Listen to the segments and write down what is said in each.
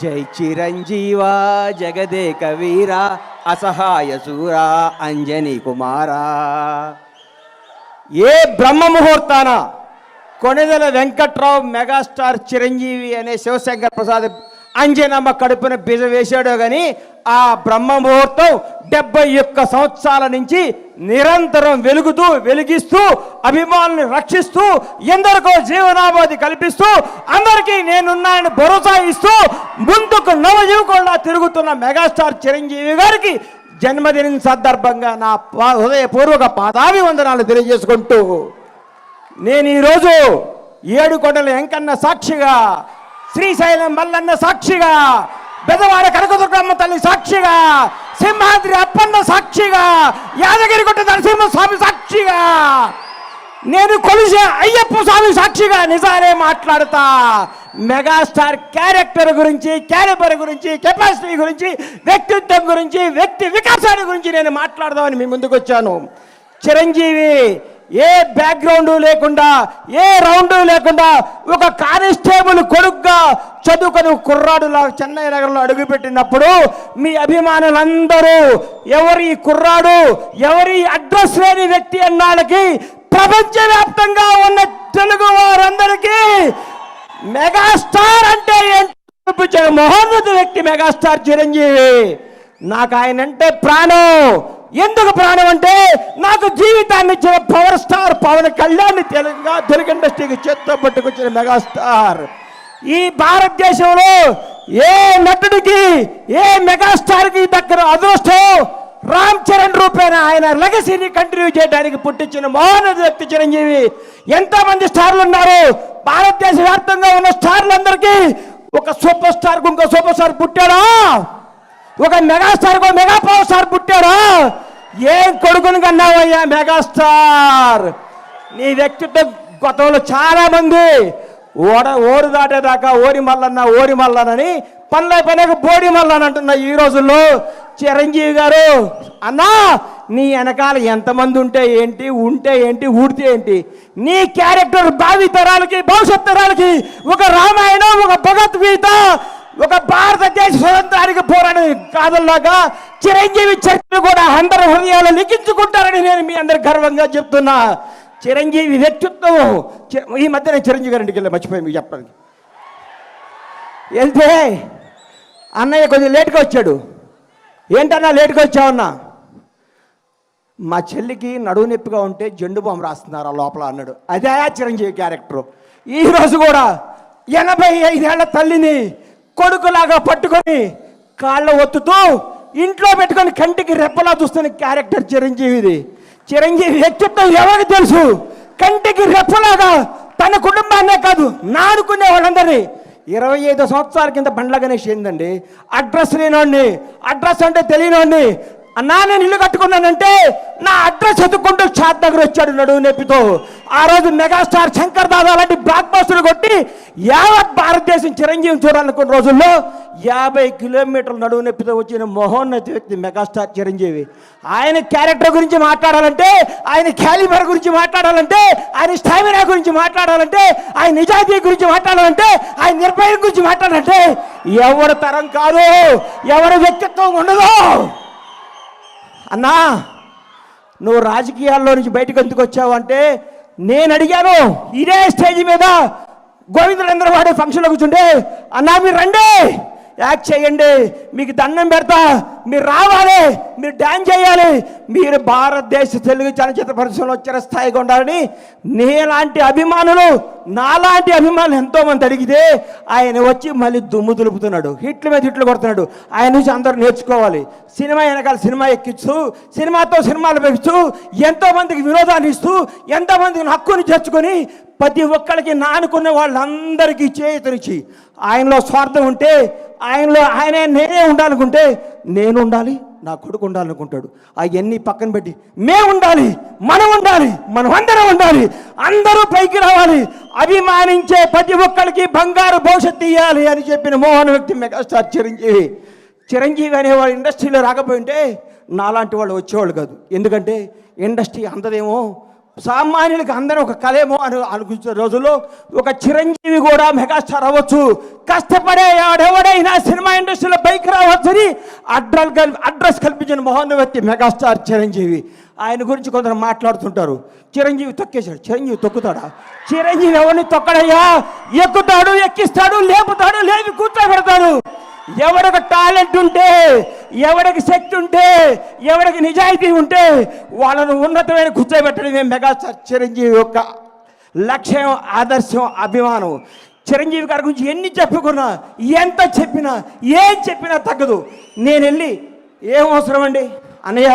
జై చిరంజీవా జగదేక వీరా అసహాయ శూరా అంజనీ కుమారా. ఏ బ్రహ్మ ముహూర్తాన కొణిదెల వెంకట్రావు మెగాస్టార్ చిరంజీవి అనే శివశంకర్ ప్రసాద్ అంజనమ్మ కడుపున బిజ వేశాడో కానీ ఆ బ్రహ్మ ముహూర్తం 71 సంవత్సరాల నుంచి నిరంతరం వెలిగిస్తూ అభిమానుల్ని రక్షిస్తూ ఎందరికో జీవనాభాది కల్పిస్తూ అందరికీ నేనున్నానని భరోసా ఇస్తూ ముందుకు నవయువకుల్లా తిరుగుతున్న మెగాస్టార్ చిరంజీవి గారికి జన్మదినం సందర్భంగా నా హృదయపూర్వక పాదాభివందనాలు తెలియజేసుకుంటూ నేను ఈరోజు ఏడుకొండల వెంకన్న సాక్షిగా, శ్రీశైలం మల్లన్న సాక్షిగా, బెదవాడ కనకదుర్గమ్మ తల్లి సాక్షిగా, సింహాద్రి అప్పన్న సాక్షిగా, యాదగిరిగుట్ట నరసింహస్వామి సాక్షిగా, నేను కొలిసే అయ్యప్ప స్వామి సాక్షిగా నిజాలే మాట్లాడతా. మెగాస్టార్ క్యారెక్టర్ గురించి, క్యాలిబర్ గురించి, కెపాసిటీ గురించి, వ్యక్తిత్వం గురించి, వ్యక్తి వికాసాన్ని గురించి నేను మాట్లాడదామని మీ ముందుకు వచ్చాను. చిరంజీవి ఏ బ్యాక్గ్రౌండ్ లేకుండా, ఏ రౌండ్ లేకుండా ఒక కానిస్టేబుల్ కొడుకుగా చదువుకొని కుర్రాడులా చెన్నై నగరంలో అడుగుపెట్టినప్పుడు మీ అభిమానులందరూ ఎవరి కుర్రాడు, ఎవరి అడ్రస్ లేని వ్యక్తి అన్నాళ్ళకి ప్రపంచవ్యాప్తంగా ఉన్న తెలుగు వారందరికీ మెగాస్టార్ అంటే ఏంటో మహోన్నత వ్యక్తి మెగాస్టార్ చిరంజీవి. నాకు ఆయన అంటే ప్రాణం. ఎందుకు ప్రాణం అంటే నాకు జీవితాన్ని ఇచ్చిన పవర్ స్టార్ పవన్ కళ్యాణ్ తెలుగు ఇండస్ట్రీకి చేత్తో పట్టుకొచ్చిన మెగాస్టార్. ఈ భారతదేశంలో ఏ నటుడికి, ఏ మెగాస్టార్కి దగ్గర అదృష్టం రామ్ చరణ్ రూపేణ ఆయన లెగసీని కంటిన్యూ చేయడానికి పుట్టించిన మహోన్నత వ్యక్తి చిరంజీవి. ఎంతమంది స్టార్లు ఉన్నారు భారతదేశ వ్యాప్తంగా ఉన్న స్టార్లందరికీ ఒక సూపర్ స్టార్కు ఇంకో సూపర్ స్టార్ పుట్టాడా? ఒక మెగాస్టార్ మెగా పవర్ స్టార్ పుట్టాడా? ఏం కొడుకుని కన్నావయ్యా మెగాస్టార్. నీ వ్యక్తిత్వం గతంలో చాలా మంది ఓరు దాటేదాకా ఓరి మల్లనని పనిలేక బోడి మల్లన్ అంటున్నా. ఈ రోజుల్లో చిరంజీవి గారు అన్నా నీ వెనకాల ఎంతమంది ఉంటే ఏంటి ఊడితే ఏంటి? నీ క్యారెక్టర్ భావి తరాలకి, భవిష్యత్ తరాలకి ఒక రామాయణం, ఒక భగవద్గీత, ఒక భారతదేశ స్వతంత్రానికి పోరాడే కాదల్లాగా చిరంజీవి చరిత్ర కూడా అందరి హృదయాలు లిఖించుకుంటారని నేను మీ అందరికి గర్వంగా చెప్తున్నా. చిరంజీవి వ్యక్తిత్వం. ఈ మధ్య నేను చిరంజీవి గారింటికి వెళ్ళి మర్చిపోయి మీకు చెప్పడానికి వెళ్తే అన్నయ్య కొంచెం లేట్గా వచ్చాడు. ఏంటన్నా లేట్గా వచ్చావన్నా? మా చెల్లికి నడువు నొప్పిగా ఉంటే జెండు బాంబు రాస్తున్నారు ఆ లోపల అన్నాడు. అదే చిరంజీవి క్యారెక్టరు. ఈరోజు కూడా 85 ఏళ్ల తల్లిని కొడుకులాగా పట్టుకొని కాళ్ళ ఒత్తుతూ ఇంట్లో పెట్టుకొని కంటికి రెప్పలా చూస్తున్న క్యారెక్టర్ చిరంజీవిది. చిరంజీవి వ్యక్తిత్వం ఎవరికి తెలుసు? కంటికి రెప్పలాగా తన కుటుంబాన్నే కాదు నానుకునే వాళ్ళందరినీ. 25 సంవత్సరాల కింద బండ్ల గణేష్ ఏందండి అడ్రస్ లేనోడిని, అడ్రస్ అంటే తెలియనోడిని. అన్నా నేను ఇల్లు కట్టుకున్నానంటే నా అడ్రస్ ఎత్తుకుంటూ ఛాత్ దగ్గర వచ్చాడు నడువు నొప్పితో. ఆ రోజు మెగాస్టార్ శంకర్ దాదా లాంటి బ్లాక్ బస్టర్ కొట్టి యావత్ భారతదేశం చిరంజీవిని చూడాలనుకున్న రోజుల్లో 50 కిలోమీటర్ల నడువు నొప్పితో వచ్చిన మహోన్నత వ్యక్తి మెగాస్టార్ చిరంజీవి. ఆయన క్యారెక్టర్ గురించి మాట్లాడాలంటే, ఆయన క్యాలిబర్ గురించి మాట్లాడాలంటే, ఆయన స్టామినా గురించి మాట్లాడాలంటే, ఆయన నిజాయితీ గురించి మాట్లాడాలంటే, ఆయన నిర్భయం గురించి మాట్లాడాలంటే ఎవరి తరం కాదు, ఎవరి వ్యక్తిత్వం ఉండదు. అన్నా నువ్వు రాజకీయాల్లో నుంచి బయటకు ఎందుకు వచ్చావు అంటే నేను అడిగాను. ఇదే స్టేజ్ మీద గోవిందరేంద్ర వాడే ఫంక్షన్లో కూర్చుంటే అన్నా మీరు రండి, యాక్ట్ చేయండి, మీకు దండం పెడతా, మీరు రావాలి, మీరు డ్యాన్స్ చేయాలి, మీరు భారతదేశ తెలుగు చలనచిత్ర పరిశ్రమలో చిరస్థాయిగా ఉండాలని నాలాంటి అభిమానులు ఎంతోమంది అడిగితే ఆయన వచ్చి మళ్ళీ దుమ్ము దులుపుతున్నాడు, హిట్ల మీద హిట్లు కొడుతున్నాడు. ఆయన నుంచి అందరూ నేర్చుకోవాలి. సినిమా వెనకాల సినిమా ఎక్కిస్తూ, సినిమాతో సినిమాలు పెంచుతూ, ఎంతోమందికి వినోదాన్ని ఇస్తూ, ఎంతోమందికి హక్కుని చేర్చుకొని ప్రతి ఒక్కరికి నానుకున్న వాళ్ళందరికీ చేతునిచ్చి ఆయనలో స్వార్థం ఉంటే, నేనే ఉండాలనుకుంటే నేను ఉండాలి, నా కొడుకు ఉండాలనుకుంటాడు. అవన్నీ పక్కన పెట్టి మేము ఉండాలి, మనం అందరం ఉండాలి, అందరూ పైకి రావాలి, అభిమానించే ప్రతి ఒక్కరికి బంగారు భవిష్యత్తు ఇవ్వాలి అని చెప్పిన మోహన వ్యక్తి మెగాస్టార్ చిరంజీవి. చిరంజీవి అనేవాడు ఇండస్ట్రీలో రాకపోయింటే నాలాంటి వాళ్ళు వచ్చేవాళ్ళు కాదు. ఎందుకంటే ఇండస్ట్రీ అందదేమో సామాన్యులకి అందరూ ఒక కలేమో అని అనుకుంటున్న రోజుల్లో ఒక చిరంజీవి కూడా మెగాస్టార్ అవ్వచ్చు, కష్టపడే ఎవడైనా సినిమా ఇండస్ట్రీలో పైకి రావచ్చని అడ్రస్ కల్పించిన మహోన్నత మెగాస్టార్ చిరంజీవి. ఆయన గురించి కొందరు మాట్లాడుతుంటారు, చిరంజీవి తొక్కేశాడు. చిరంజీవి తొక్కుతాడా? చిరంజీవి ఎవరిని తొక్కడయ్యా? ఎక్కుతాడు, ఎక్కిస్తాడు, లేపుతాడు, లేపి కూర్చోబెడతాడు. ఎవడికి టాలెంట్ ఉంటే, ఎవడికి శక్తి ఉంటే, ఎవడికి నిజాయితీ ఉంటే వాళ్ళను ఉన్నతమైన కూర్చోబెట్టడమే మెగాస్టార్ చిరంజీవి యొక్క లక్ష్యం, ఆదర్శం, అభిమానం. చిరంజీవి గారి గురించి ఎన్ని చెప్పుకున్నా, ఎంత చెప్పినా, ఏం చెప్పినా తగ్గదు. నేను వెళ్ళి ఏం అవసరం అండి అన్నయ్య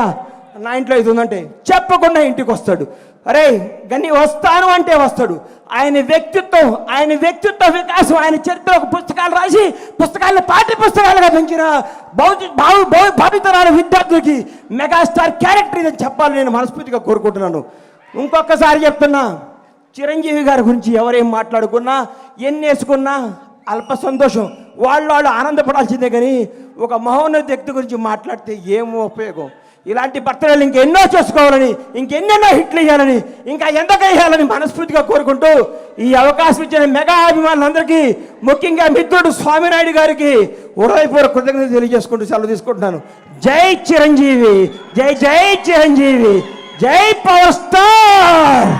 నా ఇంట్లో ఇది ఉందంటే చెప్పకుండా ఇంటికి వస్తాడు. అరే గని వస్తాను అంటే వస్తాడు. ఆయన వ్యక్తిత్వ వికాసం, ఆయన చరిత్ర పుస్తకాలు రాసి పుస్తకాలను పాఠ్య పుస్తకాలుగా పెంచిన భావితరాల విద్యార్థులకి మెగాస్టార్ క్యారెక్టర్ ఇదని చెప్పాలని నేను మనస్ఫూర్తిగా కోరుకుంటున్నాను. ఇంకొకసారి చెప్తున్నా, చిరంజీవి గారి గురించి ఎవరేం మాట్లాడుకున్నా, ఎన్ని వేసుకున్నా అల్ప సంతోషం, వాళ్ళు ఆనందపడాల్సిందే. కానీ ఒక మహోన్నత వ్యక్తి గురించి మాట్లాడితే ఏమో ఉపయోగం? ఇలాంటి బర్త్డేలు ఇంకెన్నో చేసుకోవాలని, ఇంకెన్నెన్నో హిట్లు ఇవ్వాలని, ఇంకా ఎంతగా వేయాలని మనస్ఫూర్తిగా కోరుకుంటూ ఈ అవకాశం ఇచ్చిన మెగా అభిమానులందరికీ, ముఖ్యంగా మిత్రుడు స్వామినాయుడు గారికి హృదయపూర్వక కృతజ్ఞతలు తెలియజేసుకుంటూ సెలవు తీసుకుంటున్నాను. జై చిరంజీవి, జై జై చిరంజీవి, జై పవర్ స్టార్.